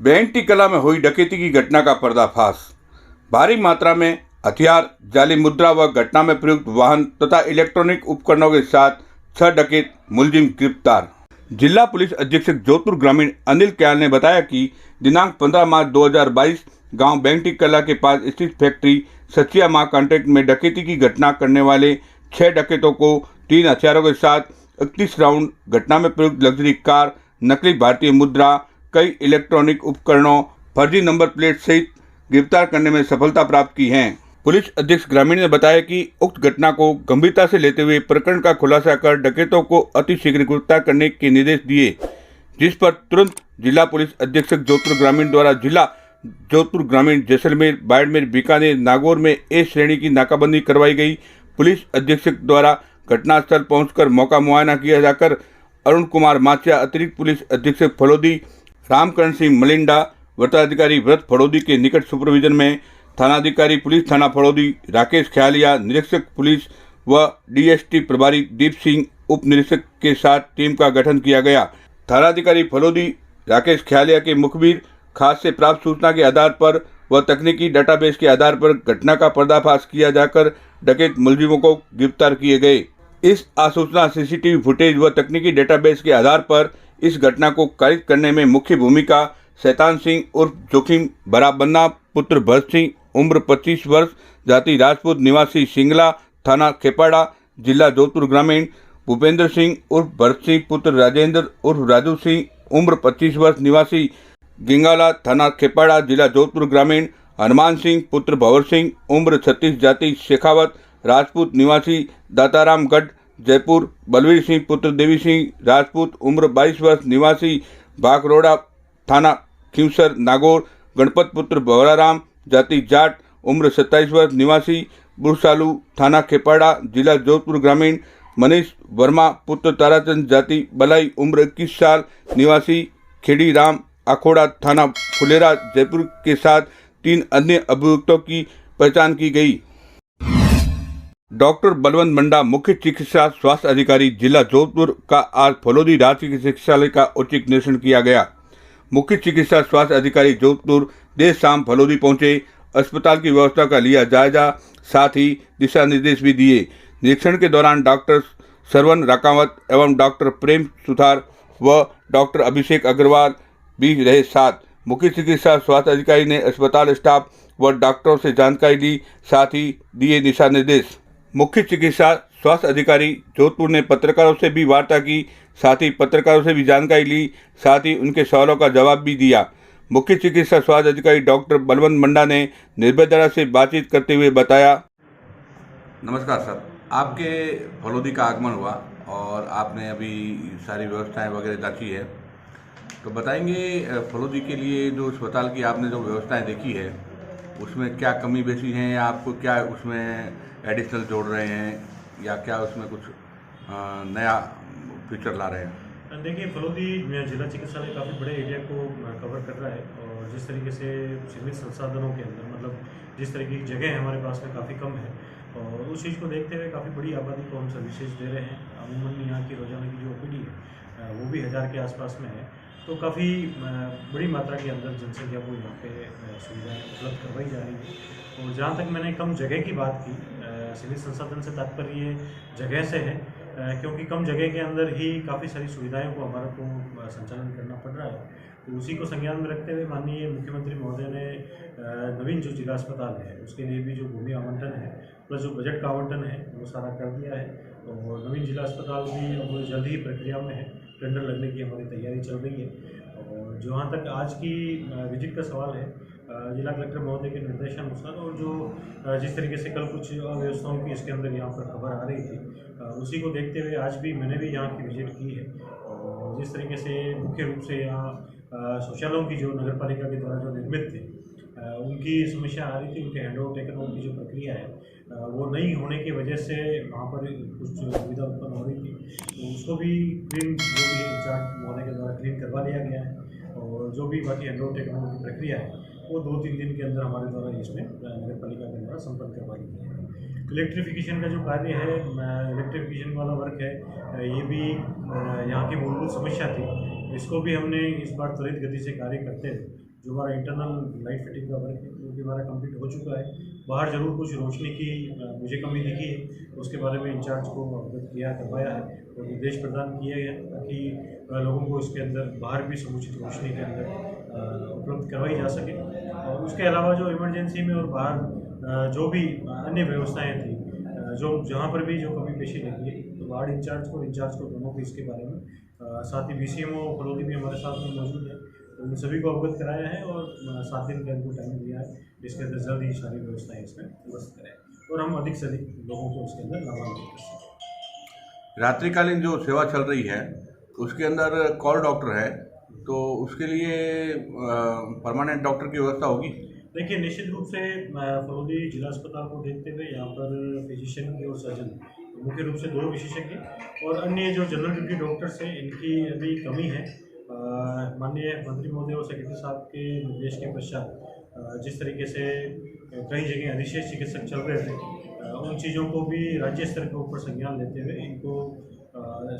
बेंटी कला में हुई डकैती की घटना का पर्दाफाश। भारी मात्रा में हथियार, जाली मुद्रा व घटना में प्रयुक्त वाहन तथा इलेक्ट्रॉनिक उपकरणों के साथ 6 डकैत मुलजिम गिरफ्तार। जिला पुलिस अधीक्षक जोधपुर ग्रामीण अनिल क्याल ने बताया कि दिनांक 15 मार्च 2022 गांव बेंटी कला के पास स्थित फैक्ट्री सचिया मां कॉन्ट्रैक्ट में डकैती की घटना करने वाले 6 डकैतों को 3 हथियारों के साथ 31 राउंड घटना में प्रयुक्त लग्जरी कार, नकली भारतीय मुद्रा, कई इलेक्ट्रॉनिक उपकरणों, फर्जी नंबर प्लेट सहित गिरफ्तार करने में सफलता प्राप्त की है। पुलिस अधीक्षक ग्रामीण ने बताया कि उक्त घटना को गंभीरता से लेते हुए प्रकरण का खुलासा कर डकैतों को अतिशीघ्र गिरफ्तार करने के निर्देश दिए, जिस पर तुरंत जिला पुलिस अधीक्षक जोधपुर ग्रामीण द्वारा जिला जोधपुर ग्रामीण, जैसलमेर, बाड़मेर, बीकानेर, नागौर में ए श्रेणी की नाकाबंदी करवाई गई। पुलिस अधीक्षक द्वारा घटनास्थल पहुंचकर मौका मुआयना किया जाकर अरुण कुमार माचिया, अतिरिक्त पुलिस अधीक्षक फलोदी, रामकरण सिंह मलिंडा, वृत्ताधिकारी व्रत फड़ोदी के निकट सुपरविजन में थानाधिकारी पुलिस थाना फड़ोदी राकेश ख्यालिया, निरीक्षक पुलिस व डीएसटी प्रभारी दीप सिंह उप निरीक्षक के साथ टीम का गठन किया गया। थानाधिकारी फड़ोदी राकेश ख्यालिया के मुखबिर खास से प्राप्त सूचना के आधार पर व तकनीकी डाटाबेस के आधार पर घटना का पर्दाफाश किया जाकर डकैत मुलजिमों को गिरफ्तार किए गए। इस आसूचना, सीसीटीवी फुटेज व तकनीकी डेटाबेस के आधार पर इस घटना को कारित करने में मुख्य भूमिका शैतान सिंह उर्फ जोखिम बराबन्ना पुत्र भरत सिंह, उम्र 25 वर्ष, जाति राजपूत, निवासी सिंगला, थाना खेपाड़ा, जिला जोधपुर ग्रामीण, भूपेंद्र सिंह उर्फ भरत सिंह पुत्र राजेंद्र उर्फ राजू सिंह, उम्र 25 वर्ष, निवासी गिंगाला, थाना खेपाड़ा, जिला जोधपुर ग्रामीण, हनुमान सिंह पुत्र भंवर सिंह, उम्र 36, जाति शेखावत, राजपूत, निवासी दातारामगढ़, जयपुर, बलवीर सिंह पुत्र देवी सिंह राजपूत, उम्र 22 वर्ष, निवासी बागरोड़ा, थाना खिमसर, नागौर, गणपत पुत्र भवराराम, जाति जाट, उम्र 27 वर्ष, निवासी बुरसालू, थाना खेपाड़ा, जिला जोधपुर ग्रामीण, मनीष वर्मा पुत्र ताराचंद, जाति बलाई, उम्र 21 साल, निवासी खेड़ी राम अखोड़ा, थाना फुलेरा, जयपुर के साथ 3 अन्य अभियुक्तों की पहचान की गई। डॉक्टर बलवंत मंडा, मुख्य चिकित्सा स्वास्थ्य अधिकारी जिला जोधपुर का आज फलोदी राजकीय चिकित्सालय का औचक निरीक्षण किया गया। मुख्य चिकित्सा स्वास्थ्य अधिकारी जोधपुर देर शाम फलोदी पहुंचे, अस्पताल की व्यवस्था का लिया जायजा, साथ ही दिशा निर्देश भी दिए। निरीक्षण के दौरान डॉक्टर सरवन राकावत एवं डॉक्टर प्रेम सुथार व डॉक्टर अभिषेक अग्रवाल भी रहे साथ। मुख्य चिकित्सा स्वास्थ्य अधिकारी ने अस्पताल स्टाफ व डॉक्टरों से जानकारी ली, साथ ही दिए दिशा निर्देश। मुख्य चिकित्सा स्वास्थ्य अधिकारी जोधपुर ने पत्रकारों से भी वार्ता की, साथ ही पत्रकारों से भी जानकारी ली, साथ ही उनके सवालों का जवाब भी दिया। मुख्य चिकित्सा स्वास्थ्य अधिकारी डॉक्टर बलवंत मंडा ने निर्भयता से बातचीत करते हुए बताया। नमस्कार सर, आपके फलोदी का आगमन हुआ और आपने अभी सारी व्यवस्थाएं वगैरह जांची है, तो बताएंगे फलोदी के लिए जो अस्पताल की आपने जो व्यवस्थाएं देखी है उसमें क्या कमी बेसी हैं, या आपको क्या उसमें एडिशनल जोड़ रहे हैं, या क्या उसमें कुछ नया फीचर ला रहे हैं? देखिए, फलोदी जिला चिकित्सालय काफ़ी बड़े एरिया को कवर कर रहा है और जिस तरीके से सीमित संसाधनों के अंदर, मतलब जिस तरीके की जगह हमारे पास में काफ़ी कम है, और उस चीज़ को देखते हुए काफ़ी बड़ी आबादी को हम सर्विसेज दे रहे हैं। अमूमन यहाँ की रोजाना की जो ओपीडी है वो भी 1000 के आसपास में है, तो काफ़ी बड़ी मात्रा के अंदर जनसंख्या को यहाँ पे सुविधाएँ उपलब्ध करवाई जा रही है। और जहाँ तक मैंने कम जगह की बात की, सीमित संसाधन से तात्पर्य जगह से है, क्योंकि कम जगह के अंदर ही काफ़ी सारी सुविधाओं को हमारे को संचालन करना पड़ रहा है। तो उसी को संज्ञान में रखते हुए माननीय मुख्यमंत्री महोदय ने नवीन जो जिला अस्पताल है उसके लिए भी जो भूमि आवंटन है प्लस जो बजट का आवंटन है वो सारा कर दिया है, और नवीन जिला अस्पताल भी अब जल्द ही प्रक्रिया में है, टेंडर लगने की हमारी तैयारी चल रही है। और जहाँ तक आज की विजिट का सवाल है, जिला कलेक्टर महोदय के निर्देशानुसार और जो जिस तरीके से कल कुछ अव्यवस्थाओं की इसके अंदर यहाँ पर खबर आ रही थी, उसी को देखते हुए आज भी मैंने भी यहाँ की विजिट की है। और जिस तरीके से मुख्य रूप से यहाँ शौचालयों की जो नगर पालिका के द्वारा जो निर्मित थे उनकी समस्या आ रही थी, उनके हैंड ओवर टेकन ओवर की जो प्रक्रिया है वो नहीं होने की वजह से वहाँ पर कुछ दुविधा उत्पन्न हो रही थी, तो उसको भी क्लीन जो भी इंचार्ज महोदय के द्वारा क्लीन करवा लिया गया है। और जो भी बाकी हैंड ओवर टेकन ओवर की प्रक्रिया है वो 2-3 दिन के अंदर हमारे द्वारा इसमें नगर पालिका के द्वारा संपन्न करवा ली गई है। इलेक्ट्रिफिकेशन का जो कार्य है, इलेक्ट्रिफिकेशन वाला वर्क है, ये भी यहाँ की मूलभूत समस्या थी, इसको भी हमने इस बार त्वरित गति से कार्य करते हुए जो हमारा इंटरनल लाइट फिटिंग का वर्क है वो भी हमारा कंप्लीट हो चुका है। बाहर ज़रूर कुछ रोशनी की मुझे कमी दिखी है, उसके बारे में इंचार्ज को अवगत किया करवाया है और निर्देश प्रदान किए गए हैं ताकि लोगों को इसके अंदर बाहर भी समुचित रोशनी के अंदर उपलब्ध करवाई जा सके। और उसके अलावा जो इमरजेंसी में और बाहर जो भी अन्य व्यवस्थाएँ थी, जो जहाँ पर भी जो कमी पेशी लगी है, तो वार्ड इंचार्ज को और इंचार्ज को दोनों को इसके बारे में साथ ही BCMO फलोदी भी हमारे साथ में मौजूद है, तो उन सभी को अवगत कराया है और 7 दिन का इनको टाइम दिया है जिसके अंदर जल्द ही सारी व्यवस्थाएं इसमें दुरुस्त करें और हम अधिक से अधिक लोगों को उसके अंदर लाभान्वित कर सकें। रात्रिकालीन जो सेवा चल रही है उसके अंदर कॉल डॉक्टर है, तो उसके लिए परमानेंट डॉक्टर की व्यवस्था होगी? देखिए, निश्चित रूप से फलोदी जिला अस्पताल को देखते हुए यहाँ पर फिजिशियन और सर्जन मुख्य रूप से 2 विशेषज्ञ और अन्य जो जनरल ड्यूटी डॉक्टर्स हैं इनकी अभी कमी है। माननीय मंत्री महोदय और सेक्रेटरी साहब के निर्देश के पश्चात जिस तरीके से कई जगह अधिशेष चिकित्सक चल रहे थे, उन चीज़ों को भी राज्य स्तर के ऊपर संज्ञान लेते हुए इनको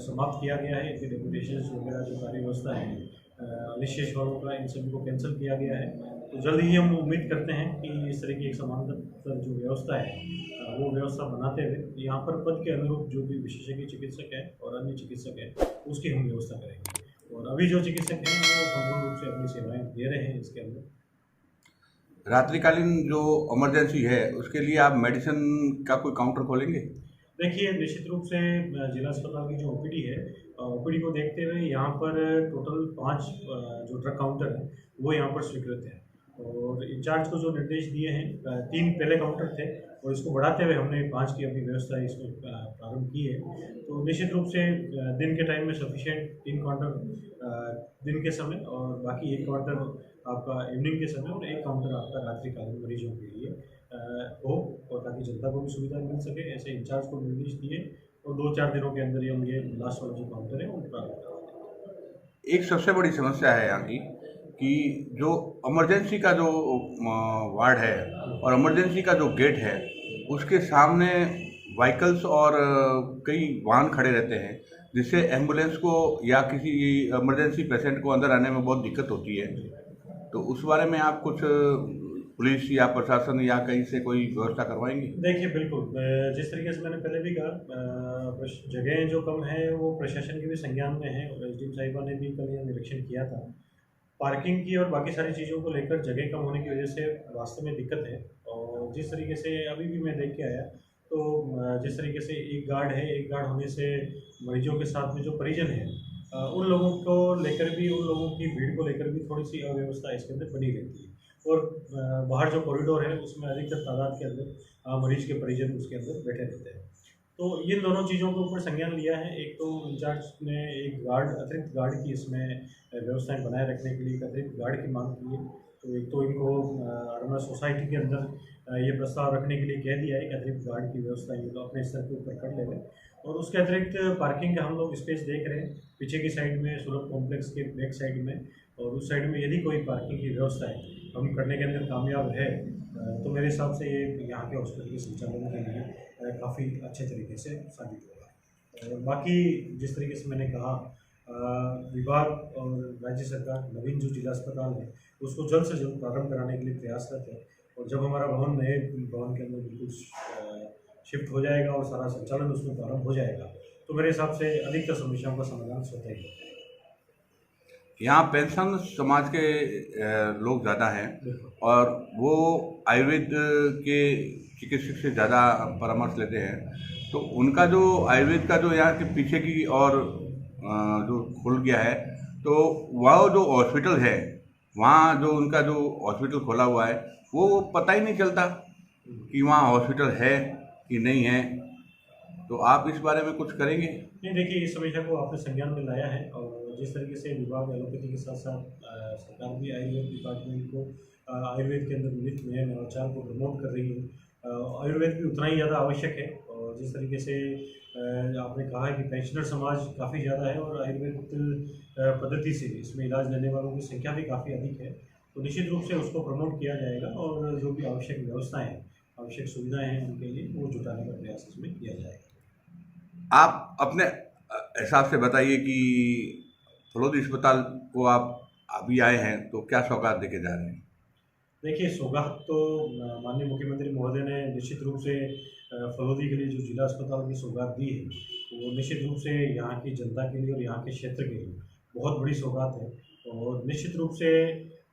समाप्त किया गया है। इनके डेपुटेशन वगैरह जो कार्य व्यवस्था है अधिशेष वालों का, इन सभी को कैंसिल किया गया है। तो जल्द ही हम उम्मीद करते हैं कि इस तरह की एक समानांतर जो व्यवस्था है वो व्यवस्था बनाते हुए यहाँ पर पद के अनुरूप जो भी विशेषज्ञ चिकित्सक है और अन्य चिकित्सक है उसकी हम व्यवस्था करेंगे। और अभी जो चिकित्सक हैं वो संपूर्ण रूप से अपनी सेवाएं दे रहे हैं इसके अंदर। रात्रिकालीन जो इमरजेंसी है उसके लिए आप मेडिसिन का कोई काउंटर खोलेंगे? देखिए, निश्चित रूप से जिला अस्पताल की जो OPD है, OPD को देखते हुए यहाँ पर टोटल 5 जो ड्रग काउंटर है वो यहाँ पर स्वीकृत है और इंचार्ज को जो निर्देश दिए हैं 3 पहले काउंटर थे और इसको बढ़ाते हुए हमने 5 की अपनी व्यवस्था इसमें प्रारंभ की है। तो निश्चित रूप से दिन के टाइम में सफिशिएंट 3 काउंटर दिन के समय और बाकी 1 काउंटर आपका इवनिंग के समय और 1 काउंटर आपका रात्रिकालीन मरीजों के लिए हो, और ताकि जनता को भी सुविधा मिल सके, ऐसे इंचार्ज को निर्देश दिए और 2-4 दिनों के अंदर हम ये लास्ट वाला जो काउंटर है वो प्रारंभ करवा देंगे। एक सबसे बड़ी समस्या है यहाँ की कि जो इमरजेंसी का जो वार्ड है और इमरजेंसी का जो गेट है उसके सामने व्हीकल्स और कई वाहन खड़े रहते हैं, जिससे एम्बुलेंस को या किसी इमरजेंसी पेशेंट को अंदर आने में बहुत दिक्कत होती है। तो उस बारे में आप कुछ पुलिस या प्रशासन या कहीं से कोई व्यवस्था करवाएंगे? देखिए, बिल्कुल जिस तरीके से मैंने पहले भी कहा, जगहें जो कम है वो प्रशासन के भी संज्ञान में है और SDM साहिबा ने भी कल यह निरीक्षण किया था। पार्किंग की और बाकी सारी चीज़ों को लेकर जगह कम होने की वजह से वास्तव में दिक्कत है और जिस तरीके से अभी भी मैं देख के आया तो जिस तरीके से एक गार्ड है, एक गार्ड होने से मरीजों के साथ में जो परिजन है उन लोगों को लेकर भी, उन लोगों की भीड़ को लेकर भी थोड़ी सी अव्यवस्था इसके अंदर बनी रहती है और बाहर जो कॉरिडोर है उसमें अधिकतर तादाद के अंदर मरीज के परिजन उसके अंदर बैठे रहते हैं। तो इन दोनों चीज़ों के ऊपर संज्ञान लिया है। एक तो इंचार्ज ने एक गार्ड, अतिरिक्त गार्ड की इसमें व्यवस्थाएं बनाए रखने के लिए एक अतिरिक्त गार्ड की मांग की है। तो एक तो इनको आर्मा सोसाइटी के अंदर ये प्रस्ताव रखने के लिए कह दिया है कि अतिरिक्त गार्ड की व्यवस्था ये लोग अपने स्तर के ऊपर कर ले रहे और उसके अतिरिक्त पार्किंग का हम लोग स्पेस देख रहे हैं पीछे की साइड में, सुलभ कॉम्प्लेक्स के बैक साइड में, और उस साइड में यदि कोई पार्किंग की व्यवस्था है हम करने के अंदर कामयाब है तो मेरे हिसाब से ये यहाँ के हॉस्पिटल के संचालन के लिए काफ़ी अच्छे तरीके से साबित होगा। और बाकी जिस तरीके से मैंने कहा, विभाग और राज्य सरकार नवीन जो जिला अस्पताल है उसको जल्द से जल्द प्रारंभ कराने के लिए प्रयासरत है और जब हमारा भवन नए भवन के अंदर बिल्कुल शिफ्ट हो जाएगा और सारा संचालन उसमें प्रारंभ हो जाएगा तो मेरे हिसाब से अधिकतर समस्याओं का समाधान स्वतः ही हो जाएगा। यहाँ पेंशन समाज के लोग ज़्यादा हैं और वो आयुर्वेद के चिकित्सक से ज़्यादा परामर्श लेते हैं, तो उनका जो आयुर्वेद का जो यहाँ के पीछे की और जो खुल गया है, तो वह जो हॉस्पिटल है वहाँ जो उनका जो हॉस्पिटल खोला हुआ है वो पता ही नहीं चलता कि वहाँ हॉस्पिटल है कि नहीं है। तो आप इस बारे में कुछ करेंगे? नहीं, देखिए, इस समस्या को आपने संज्ञान में लाया है और जिस तरीके से विभाग एलोपैथी के साथ साथ सरकार भी आयुर्वेद डिपार्टमेंट को आयुर्वेद के अंदर निहित नए नवाचार को प्रमोट कर रही है। आयुर्वेद भी उतना ही ज़्यादा आवश्यक है और जिस तरीके से आपने कहा है कि पेंशनर समाज काफ़ी ज़्यादा है और आयुर्वेद पद्धति से इसमें इलाज लेने वालों की संख्या भी काफ़ी अधिक है, तो निश्चित रूप से उसको प्रमोट किया जाएगा और जो भी आवश्यक व्यवस्थाएँ हैं, आवश्यक सुविधाएँ हैं उनके लिए वो जुटाने का प्रयास इसमें किया जाएगा। आप अपने हिसाब से बताइए कि फलोदी अस्पताल को आप अभी आए हैं, तो क्या सौगात देके जा रहे हैं? देखिए, सौगात तो माननीय मुख्यमंत्री महोदय ने निश्चित रूप से फलोदी के लिए जो जिला अस्पताल की सौगात दी है, वो निश्चित रूप से यहाँ की जनता के लिए और यहाँ के क्षेत्र के लिए बहुत बड़ी सौगात है। और निश्चित रूप से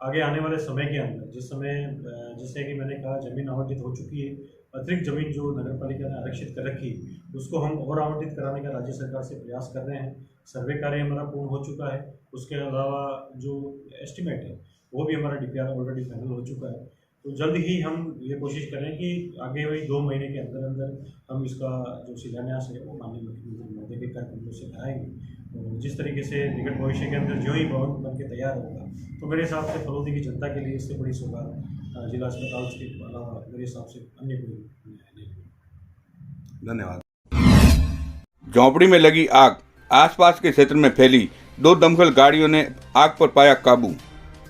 आगे आने वाले समय के अंदर जिस समय जैसे कि मैंने कहा, ज़मीन आवंटित हो चुकी है, अतिरिक्त ज़मीन जो नगर पालिका ने आरक्षित कर रखी है, उसको हम और आवंटित कराने का राज्य सरकार से प्रयास कर रहे हैं। सर्वे कार्य हमारा पूर्ण हो चुका है। उसके अलावा जो एस्टिमेट है, वो भी हमारा DPR ऑलरेडी फाइनल हो चुका है। तो जल्द ही हम ये कोशिश करें कि आगे वही 2 महीने के अंदर अंदर हम इसका जो शिलान्यास है, वो माननीय मुख्यमंत्री महोदय के कार्यक्रमों से कराएंगे। और जिस तरीके से निकट भविष्य के अंदर जो ही भवन बन के तैयार होगा, तो मेरे हिसाब से फलोदी की जनता के लिए इससे बड़ी सौगात जिला अस्पताल के अलावा मेरे हिसाब से अन्य कोई नहीं। धन्यवाद। झोंपड़ी में लगी आग, आसपास के क्षेत्र में फैली। 2 दमकल गाड़ियों ने आग पर पाया काबू।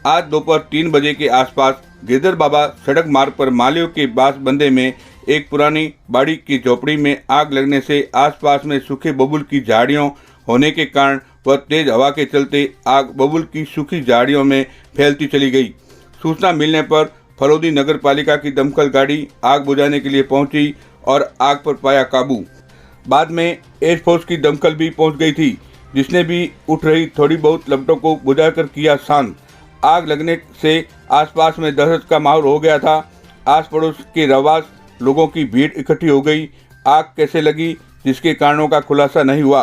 आज दोपहर 3 बजे के आसपास गिरधर बाबा सड़क मार्ग पर मालियों के बांसबंदे में एक पुरानी बाड़ी की झोपड़ी में आग लगने से आसपास में सूखे बबूल की झाड़ियों होने के कारण व तेज हवा के चलते आग बबूल की सूखी झाड़ियों में फैलती चली गई। सूचना मिलने पर फलोदी नगर पालिका की दमकल गाड़ी आग बुझाने के लिए पहुंची और आग पर पाया काबू। बाद में एयरफोर्स की दमकल भी पहुंच गई थी, जिसने भी उठ रही थोड़ी बहुत लपटों को बुझाकर किया शांत। आग लगने से आसपास में दहशत का माहौल हो गया था। आस पड़ोस के रहवास लोगों की भीड़ इकट्ठी हो गई। आग कैसे लगी, जिसके कारणों का खुलासा नहीं हुआ।